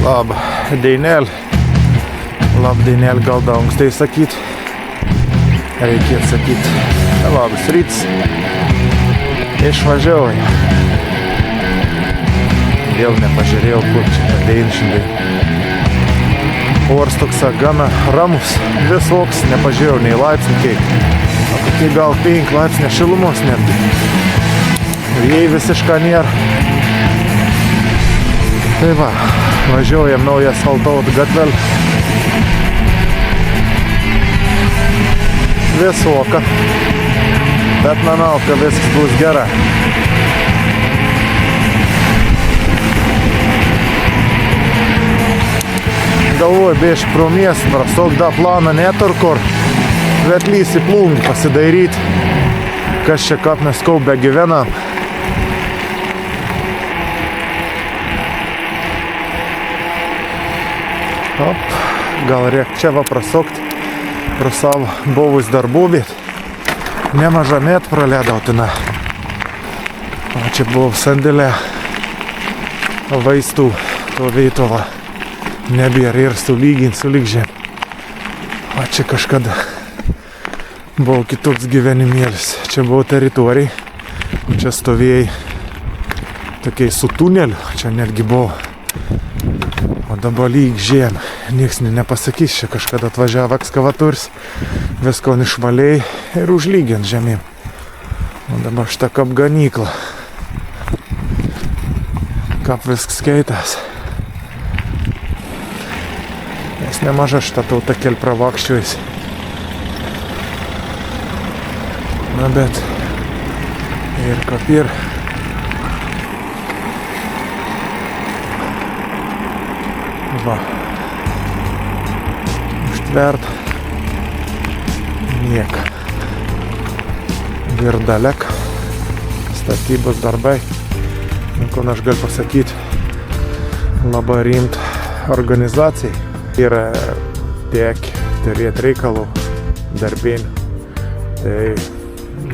Labdienėl, gal da anksti sakyt. Reikėtų sakyt, labas ryts. Išvažiuoju. Vėl nepažiūrėjau, kur čia atein šiandien. Oras toks gana ramus, visoks, nepažiūrėjau nei laipsnių kiek. O kokie gal 5 laipsnė šilumos netgi. Vėjai visiškai nėra. Tai va, važiuojam naują asfaltuotą gatvelę. Visoka. Bet manau, kad viskas bus gerai. Galvoju, bėž pro miestą, prastok da planą netur kur. Bet lys į plungį pasidairyt. Kas čia kap mes kaupę gyvenam. Op, gal reik čia va prasukti pro savo buvus darbų viet. Nemažą metą praleidau tina. O čia buvo sandėlė vaistų to veitova. Nebėra ir sulygint su lygžėm. O čia kažkada buvo kitoks gyvenimėlis. Čia buvo teritorija. Čia stovėjai tokiai su tuneliu. Čia netgi buvo. O dabar lyg žemė. Niekas nepasakys, čia kažkada atvažiavo ekskavatorius. Visko išvaliai ir užlygint žemėm. O dabar šitą kap ganykla. Kap viskas keitas. Nes nemaža šitą tautą kel pravakščiuojasi. Na bet ir kap ir. Va. Užtvert. Nieka. Girdalek. Statybos darbai. Ko aš galiu pasakyti. Labai rimt organizacijai. Ir tiek turėti reikalų darbinių. Tai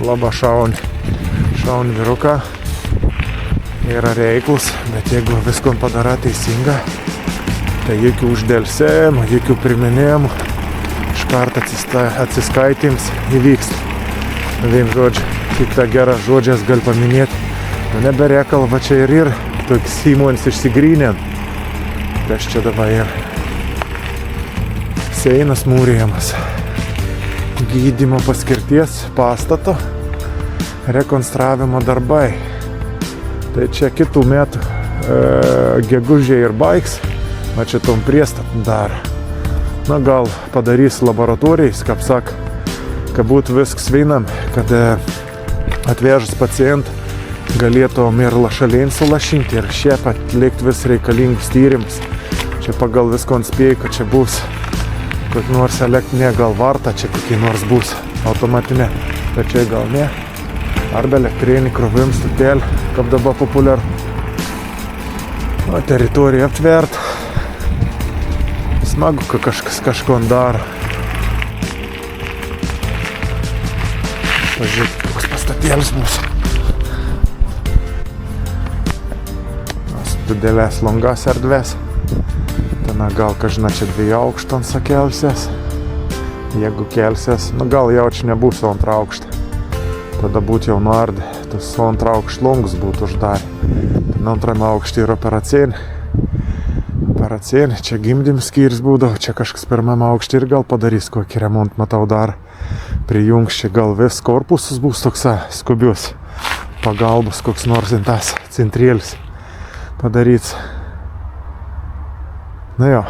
labai šauni vyruką. Yra reiklus, bet jeigu viską padara teisinga, tai jokių uždelsėjimų, jokių priminėjimų, iš karto atsiskaityms įvyksta. Vien žodžiu, tik tą gerą žodžias gali paminėti. Neberekal, va čia ir toks įmonės išsigrynėn. Kas čia dabar ir seinas mūrėjamas. Gydymo paskirties pastato rekonstravimo darbai. Tai čia kitų metų gegužė ir baigs. Va čia tom priestatom dar. Na gal padarys laboratorijais, kaip sak, kad būtų viskas vienam, kad atvežus pacientą galėtum ir lašalėn sulašinti ir šiaip atlikti vis reikalingus tyrimus. Čia pagal visko spėjai, kad čia bus kokį nors elektrinė gal varta, čia kokį nors bus automatinė, bet čia gal ne. Arba elektrinį krovim stotelį, kaip dabar populiaru. O teritoriją aptvert. Smagu, kad kažkas kažko daro. Pažiūrėk, koks pastatėlis bus. Didelės longas erdvės. Ten gal kažina čia 2 aukštą sakelsies. Jeigu kelsies, gal jau čia nebus 2 aukštą. Tada būtų jau nuardė. Tas 2 aukštų longus būtų uždarė. Ten 2 aukštį yra operacinė. Čia gimdymo skyrius būdavo, čia kažkas 1 aukštį ir gal padarys kokį remontą, matau dar prijungs, čia gal vis korpusas bus toks skubius pagalbos, koks nors tas centrėlis padaryts. Na jo,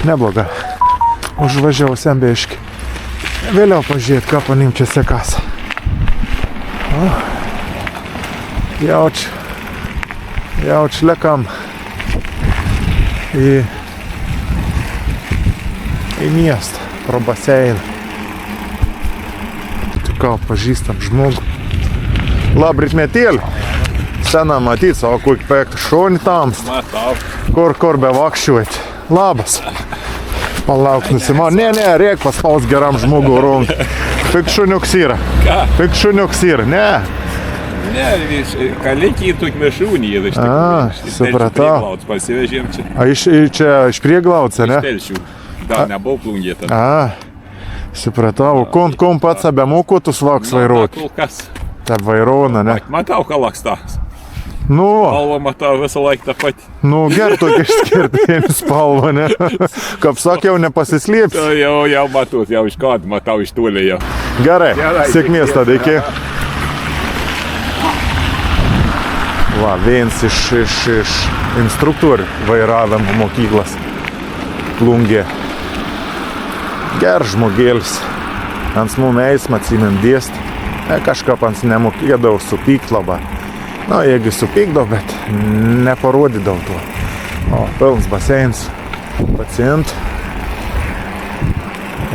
nebloga. Užvažiausiam biškį. Vėliau pažiūrėt, ką panim čia sekas. Jauč lekam į miestą, pro baseiną. Tik ką pažįstam žmogų. Labrit metėlį. Senā matīt savu kuik pēktu šoni tāms. Kur bevakšķot. Labas. Palauk nusimā. Nē, riek paspaus geram žmogu rungi. Pik šuniuks yra. Nē. Ne, kalėkį tuk mišūnį. Supratau. Pasivežėm čia. A čia iš Prieglauco, ne? Iš Telšių. Dar nebuvau plungėta. Supratau. Kom pats abemoku tu svaks vairuoti? Kol kas. Ta vairona, ne? Matau, ką lakstas. Nu, Spalva matau visą laiką tą patį. nu gertok išskirtinį spalvą, ne? Kaip sakiau, nepasislėps. Jau matau, jau iš kad matau iš tūlį jau. Gerai, sėkmės tada, iki. Va, vienas iš instruktorių vairavimo mokyklas Plungė. Geras žmogėlis. Ant mum eismą atsimint dėst. Kažką ant nemokėdavau supykt labai. Nu, jeigu supykdavo, bet neparodydavau to. O, pilnas baseins. Pacient.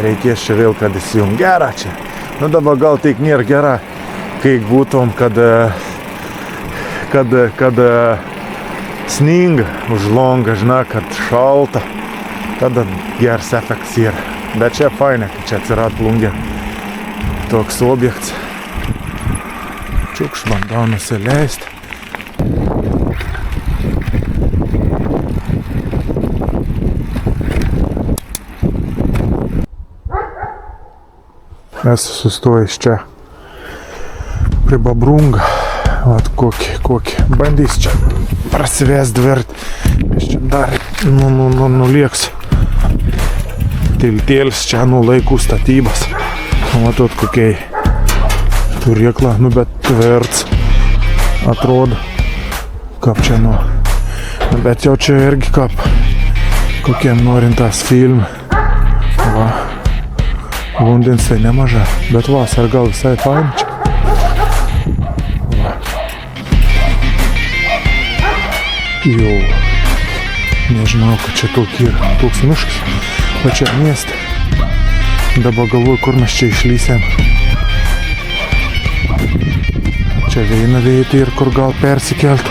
Reikės čia vėl, kad įsijung gerą čia. Nu, dabar gal tik nėra gera, kai būtum, kad sninga už longą, žinai, kad šalta. Tada geras efektas yra. Bet čia fainai, kad čia atsirado Plungė. Toks objekts. Čiukš bandau nusileist. Esu sustojęs čia prie Babrunga. Vat kokį. Bandys čia prasivest dvirt. Aš čia dar nulieks. Tiltėlis čia nuo laikų statybas. Matot kokiai turėkla, nu bet tvirts atrodo, kaip čia nu. Bet jau čia irgi kaip kokiem norintas film. Va, vandens tai nemaža, bet vasar gal visai fain čia. Va. Jau, nežinau, kad čia toks miškas, o čia mieste. Dabar galvoju, kur mes čia išlysėm. Čia veina veiti ir kur gal persikelt.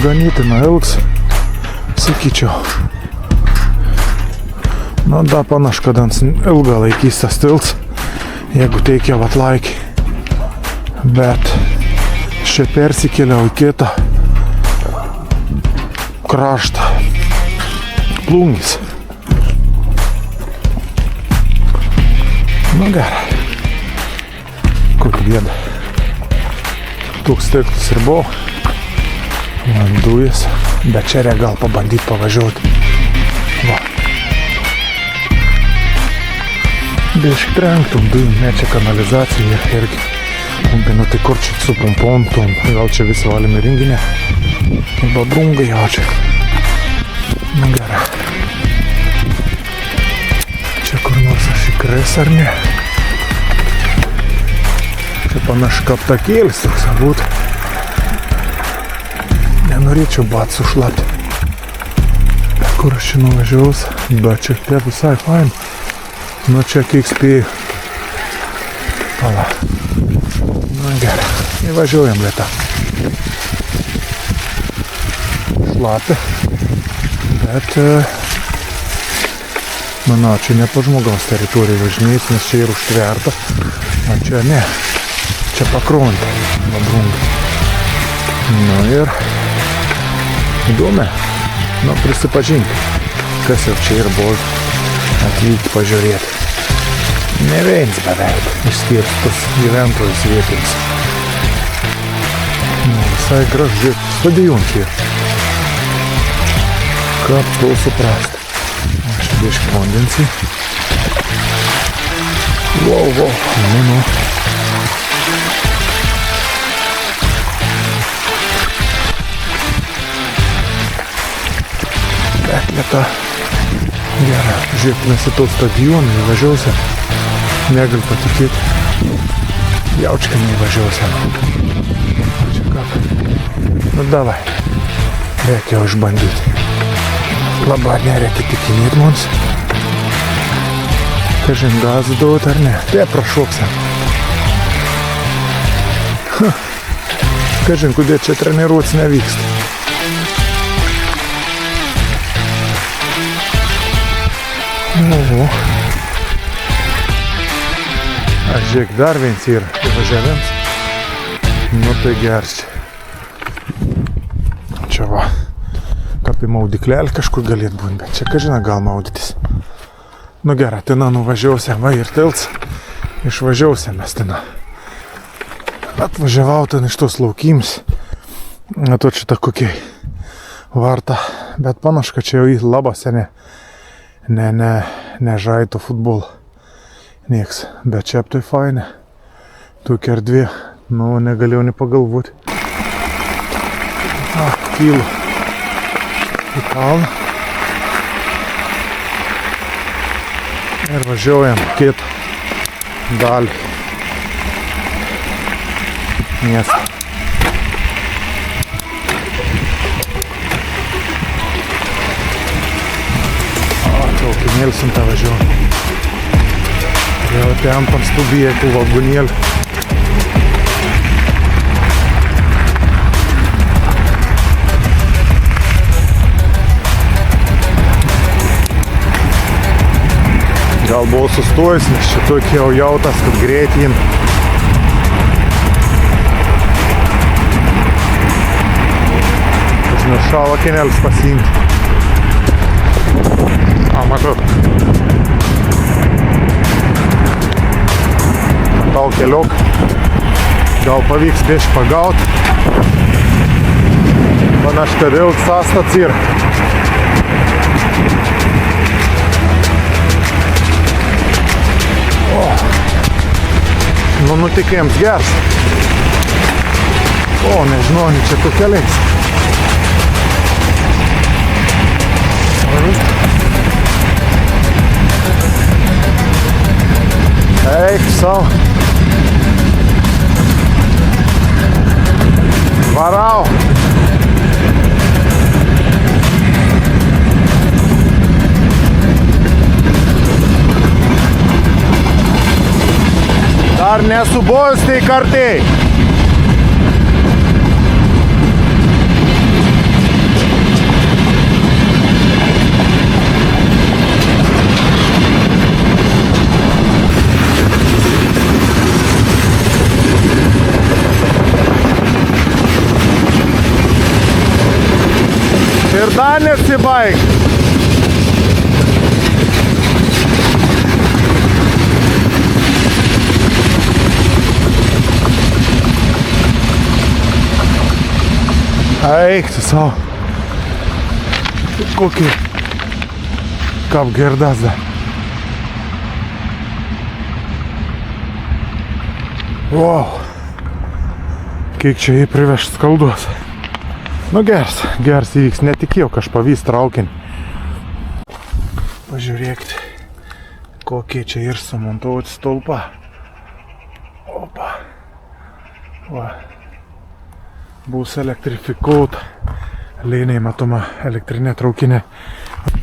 Ganėtina ilgs, sakyčiau. Nu, da panaš, kad ant ilgą laikys tas tilts, jeigu teikia atlaikį. Bet čia persikėliau į kitą kraštą. Plungis. Nu gerai. Kokį bėdą. Toks tiltas ir buvo. Man dujas. Bet čia reikia gal pabandyti pavažiuoti. Va. Biškai trenktum dujų, ne čia kanalizacija irgi. Nu tai kur čia su pompom, gal čia visi valimi renginė. Babrungai jau čia. Nu gerai. Čia kur nors aš įkris ar ne? Čia panašu kaip takėlis toks būtų. Nenorėčiau bat sušlapti. Kur aš čia nuvažiaus? Bet čia tie visai fain. Nu čia kiek spėjau. Pala. Nu gerai. Įvažiuojam lėtą. Šlapia. Bet, manau, čia ne po žmogaus teritoriją važinės, nes čia yra užtverta. O čia ne. Čia pakronta. Babrunga. Nu ir įdomi. Nu, prisipažinti, kas jau čia ir buvo atvykti pažiūrėti. Ne viens beveik, išskyrus tos gyventojus vietinis. Nu, visai gražu. Stadiončiai. Kaip to suprast. Aš biškį vandensį. Wow. Nu. Bet lėta. Gerai, žiūrėk, mes į to stadioną įvažiuosim. Negaliu patikėti. Jaučką neįvažiuosim. Čia kaip. Nu davai. Reikia jau išbandyti. Labai nereikia tikinėti mums. Kažin gazą duot ar ne? Tai prašoksim. Kažin, kodėl čia treniruotis nevyksta. Nu. Žiūrėk, dar viens yra įvažiavėms. Nu tai geras čia. Čia va, kaip į maudiklelį kažkur galėtų būti, bet čia, ką žina, gal maudytis. Nu gerai, ten nuvažiausiam, va ir tilts. Išvažiausiam mes ten. Atvažiavau ten iš tos laukims. To šitą kokiai varta. Bet panašu, kad čia jau į labas, ne žaito futbol. Nieks. Bet čia tai fainė. Tokia erdvė. Nu, negalėjau nepagalvoti. Kylu į kalną. Ir važiuojam kitą dalį miestą. Traukinėlį simtą važiuojam. Jau ten parstubėję tų vagonėlių. Gal buvau sustojęs, nes čia tokie jau jautas, kad greitin. Aš nušalo kenelis pasiimti. Matau. Matau keliok. Gal pavyks biškį pagaut. Panašu, kad vėl sastats yra. Nu, nutikėjams geras. O, nežinau, čia tu keliais. Eik savo. Varau. Dar nesubojus tai kartai. Ir dar nesibaig. Eik tu savo. Kokį kap gerdas dar. Wow. Kiek čia jį privešt skalduos. Nu geras įvyks, netikėjau, kad aš pavys traukinį. Pažiūrėkit, kokie čia ir sumontuoti stulpą. Opa. Va. Bus elektrifikuota. Lėniai matoma elektrinė traukinė.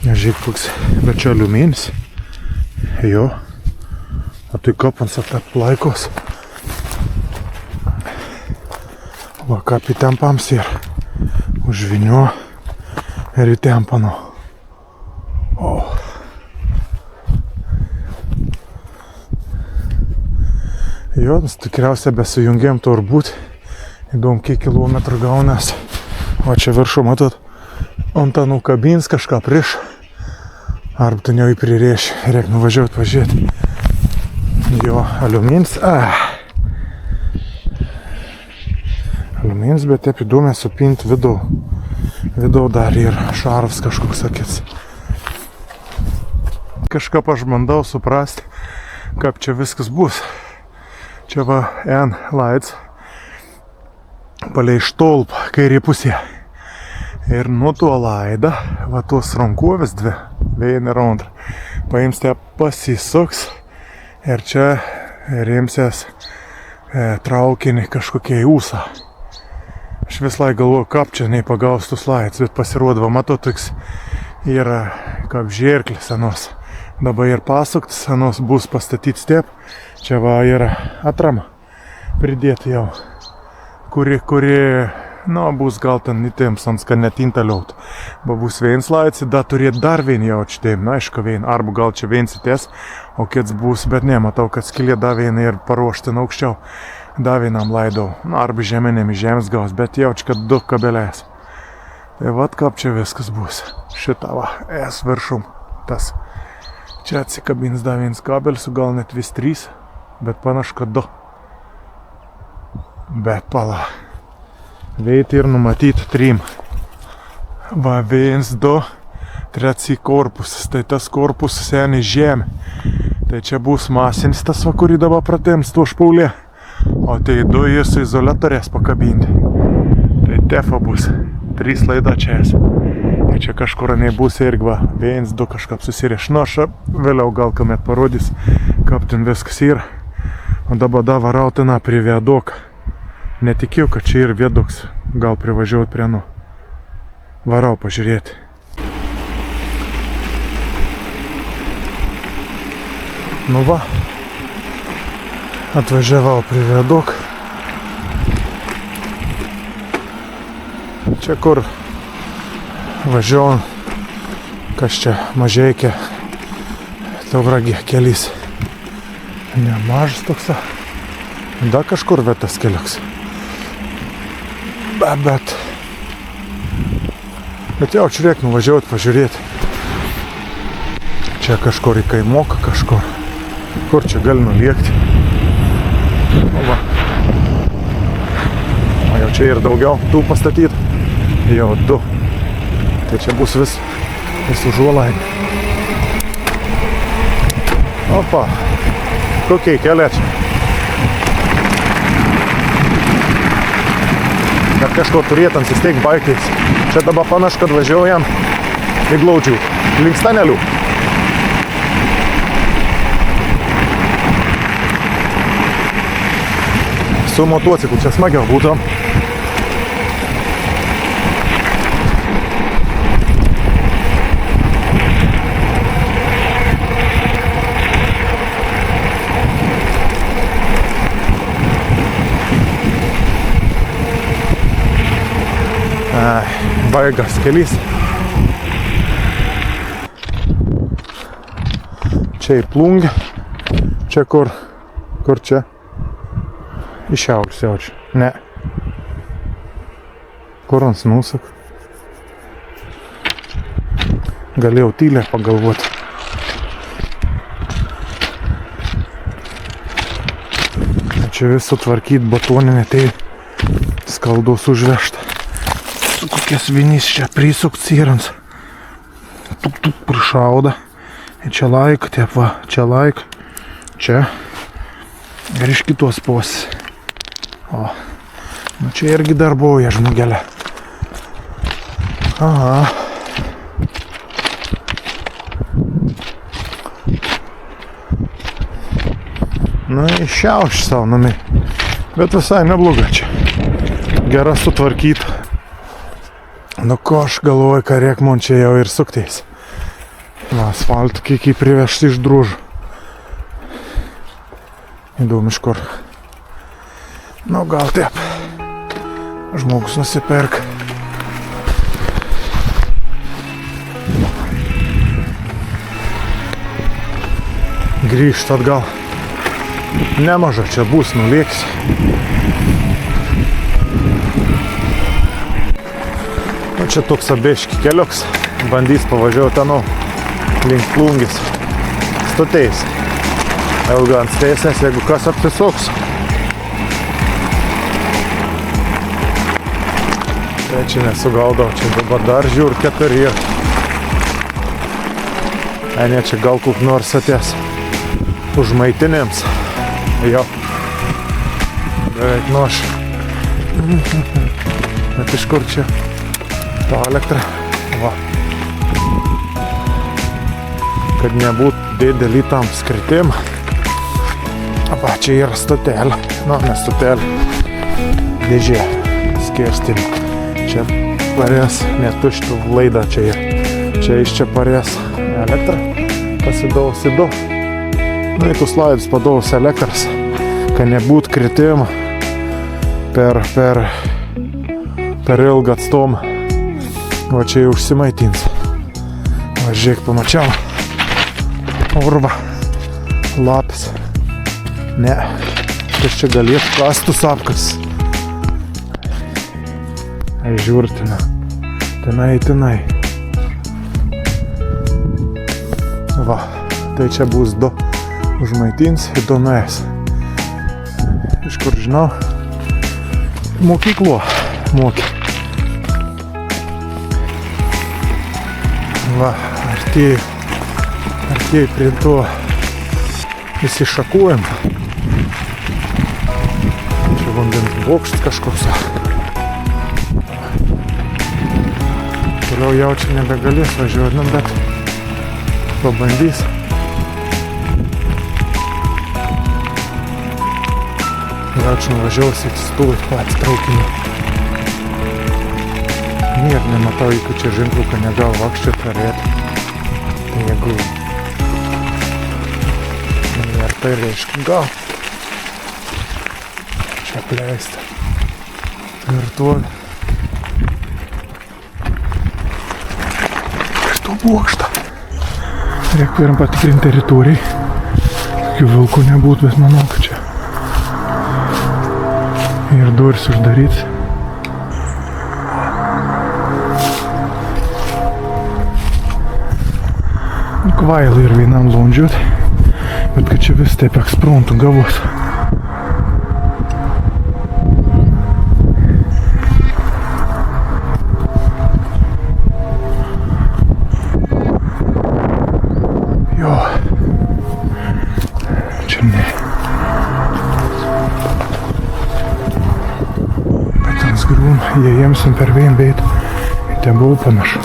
Žiūrėk, koks večio aliuminis. Jo. O tai kopans atap laikos. Va, kaip įtempams yra. Užviniu ir įtempanu. O. Jo, tikriausiai besijungėm turbūt. Įdom, kiek kilometrų gaunas. O čia viršų, matot, ant anų kabins kažką prieš. Arba ten jau įprirėš. Reik nuvažiuoti, pažiūrėti. Jo, aliumins. Aliumins, bet taip įdomė supinti vidų. Vidau dar yra šaras kažkoks akis. Kažką aš bandau suprasti, kaip čia viskas bus. Čia va N lights. Palei štolpą, kairė pusė. Ir nuo tuo laidą, va tos rankovės dvi, viena ir antra, paimsite pasisuks ir čia rimsės traukinį kažkokie į ūsą. Aš vis laik galvoju, kaip čia nepagaus tus laidus, bet pasirodo, va matau, toks yra kaip žirklis senos. Dabar ir pasuktas, senos bus pastatyti step. Čia va yra atrama pridėti jau. Kuri Nu, bus gal ten įtėms, kad netintaliaut. Bus viens laici, da turėt dar vien jaučtėm, na, aišku, vien, arba gal čia viensitės, o kits bus, bet nematau, kad skilė da vieną ir paruošti aukščiau. Da vienam laidau, na, arba žeminėm į žemės gaus, bet jauč, kad 2 kabelės. Tai vat kaip čia viskas bus. Šitą va, es viršum, tas. Čia atsikabins da viens kabelis, gal net vis 3, bet panašu, kad 2. Bet pala. Veit ir numatyti 3. Va, 1, 2, 3 korpusas. Tai tas korpusas seniai žemė. Tai čia bus masinis tas, va, kurį dabar pratems tuo špaulė. O tai 2 jis izoliatorės pakabinti. Tai tefa bus. 3 laida čia esi. Tai čia kažkur nebus irgi va. 1, 2 kažkap susirieš. Nu, aš vėliau gal kamet parodys, kaip ten viskas yra. O dabar da varautina prie viaduką. Netikėjau, kad čia ir vieduks. Gal privažiuot prie nu. Varau pažiūrėti. Nu va. Atvažiavau prie viaduką. Čia kur važiuojam. Kas čia Mažeikė. Tauragė kelys. Nemažas toks. Da kažkur vietas keliuks. Bet jau čia reik nuvažiuoti, pažiūrėti. Čia kažkur į kaimoką kažkur. Kur čia gali nuliekti. O va. O jau čia ir daugiau tų pastatyti. Jau 2. Tai čia bus vis užuolaidė. Opa. Kokiai keliai čia. Bet kažko turėtam įsteigt baikais. Čia dabar panašu, kad važiuojam į Glaudžių link Stanelių. Su motociklu čia smagiau būtų. Baigas kelys. Čia į Plungę. Čia kur? Kur čia? Į šiaurės jaučiu. Ne. Kur ant nusak? Galėjau tylę pagalvoti. Čia vis sutvarkyt batoninę, tai skaldos užvežta. Kokias vienys čia prisukts įrans. Tuk prišauda. Ir čia laik, taip va, čia laik. Čia. Ir iš kitos pusės. O. Nu čia irgi darbuoja žmogelė. Aha. Nu, iššiauš savo nami. Bet visai nebloga čia. Gera sutvarkyta. Nu ko aš galvoju, ką reik man čia jau ir sukteis. Asfaltų kiek privežti iš Družų. Įdomu iš kur. Nu gal taip. Žmogus nusipirk. Grįžt atgal. Nemaža čia bus, nulėks. Nu, čia toks abėški keliuks. Bandys pavažiuoti anu link Plungės. Stoteis. Ilga ant stėsnės, jeigu kas apsisuks. Tai čia nesugaudau, čia dabar dar žiūr 4 ir. Ne, čia gal kuk nors atės užmaitinėms. Jo. Beveik noš. Bet iš kur čia ta elektra? Va. Kad nebūtų didelį tam skritim. Apa, čia yra stotelė. Nu, ne stotelė. Dėžė. Skirstim. Čia parės, netuštų laidą čia yra. Čia iš čia parės elektrą. Pasidausi 2. Nu, į tus laidus padausi elektras. Kad nebūtų kritimą per per ilgą atstumą. O čia jau užsimaitins. Va, žiūrėk, pamačiau. Urva. Lapis. Ne. Kas čia galėtų kastus apkas. Ai, žiūrtina. Tenai. Va. Tai čia bus du. Užmaitins ir du nuės. Iš kur žinau? Mokyklo. Va, artėjai prie to įsišakuojam. Čia vandens bokštas kažkoks. Toliau jau čia nebegalės važiuoti, bet pabandys. Jau čia nuvažiaus į stūlį patį traukinį. Niek nematau, jeigu čia ženkliuką negal vakščio perėti. Tai jeigu ir tai reiškia gal. Čia apleista. Virtuolė. Što bokštą. Reikia turim patikrinti teritoriją. Tokių vilkų nebūt, bet manau, kad čia. Ir duris uždaryts. Kvailai ir vienam lundžiuot, bet kad čia vis taip eksprontų gavos. Jo. Čia ne. Bet ant sgrūn, jie jiems per vien beit, ten buvo panašu.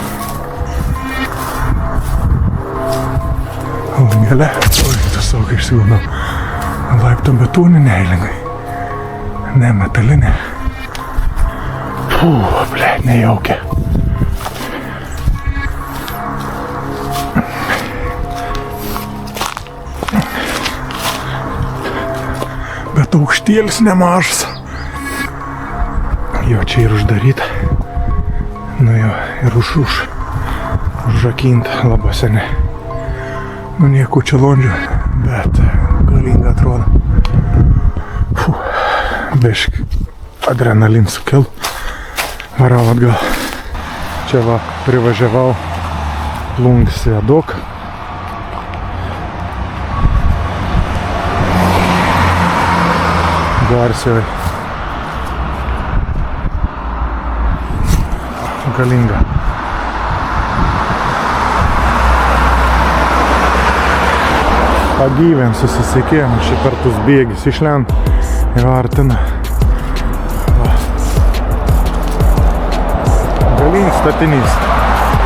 Langele. Oi, tiesiog išsigaunau. Laipto betoninė eilingai. Ne, metalinė. Nejaukia. Bet aukštėlis nemažas. Jo čia ir uždaryta. Nu jo, ir užrakinta labai seniai. Nu nieko čia londžio, bet galinga atrodo. Bišk adrenalin sukėl. Varau atgal. Čia va privažiavau Plungės viaduką. Garsioj. Galinga. Pagyvėm, susisiekėm, čia per tus bėgis išlent ir artina. Galingas statinys.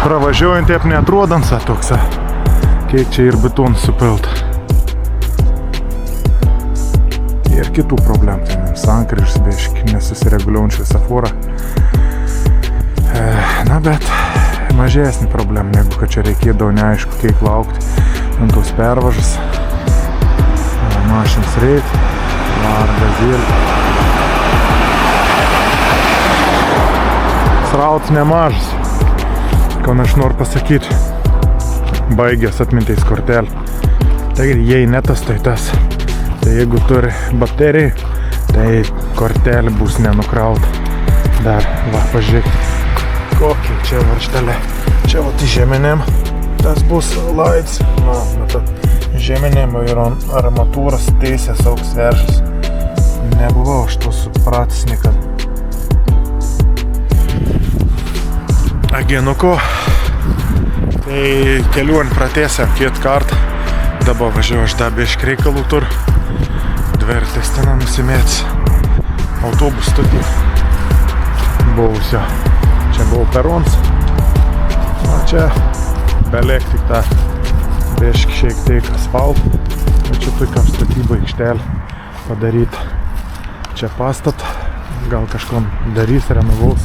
Pravažiuojant taip neatrodant toks, kiek čia ir beton supilta. Ir kitų problemų, tai sankryžas, biški nesusireguliuojant šviesoforą. Na bet mažesnė problema, negu kad čia reikėdavo neaišku, kiek laukti ant tos pervažas. Mašinas reit, gazėlį. Srautas nemažas. Ką aš noriu pasakyti, baigęs atminties kortelę. Taigi, jei ne tas, tai tas. Tai jeigu turi bateriją, tai kortelė bus nenukrauta. Dar, va, pažiūrėk, kokie čia varštelė. Čia va, žeminėm, tas bus laids. Na, matot. Žeminėm ir armatūras teisės auks veršas. Nebuvau aš to supratęs niekad. Agenuko. Tai kelionį pratėsiam kiet kartą. Dabar važiuoju aš dabė iš reikalų tur. Dvertės ten nusimėts. Autobus stotį. Buvusio. Čia buvo perons. O čia beliek tik tą. Biški šiek tiek asfaltų. Čia tokia statyba aikštelė padaryta. Čia pastat. Gal kažkom darys, renovaus.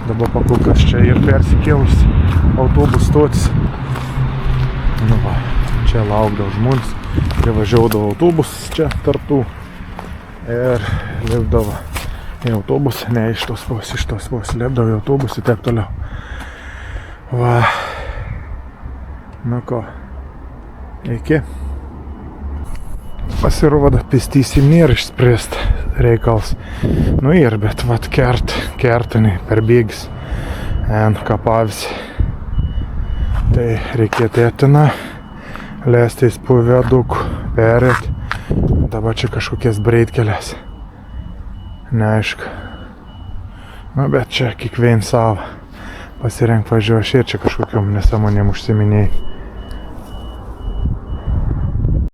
Dabar pakulkas čia ir persikėlus autobus stotis. Nu va, čia laukdavo žmonės. Privažiuodavo autobus čia tarptų. Ir lipdavo į autobusą, ne iš tos vos lėpdavo į autobusą ir taip toliau. Va. Nu ko, iki. Pasirodo, pėstysim nėra išspręst reikals. Nu ir, bet vat kertani per bėgis ant kapavisi. Tai reikėtėtina leistis po viadukų, perėt. Dabar čia kažkokias breitkelės. Neaišku. Nu, bet čia kiekvien savo. Pasirenk važiuoši ir čia kažkokiom nesąmonėm užsiminėjai.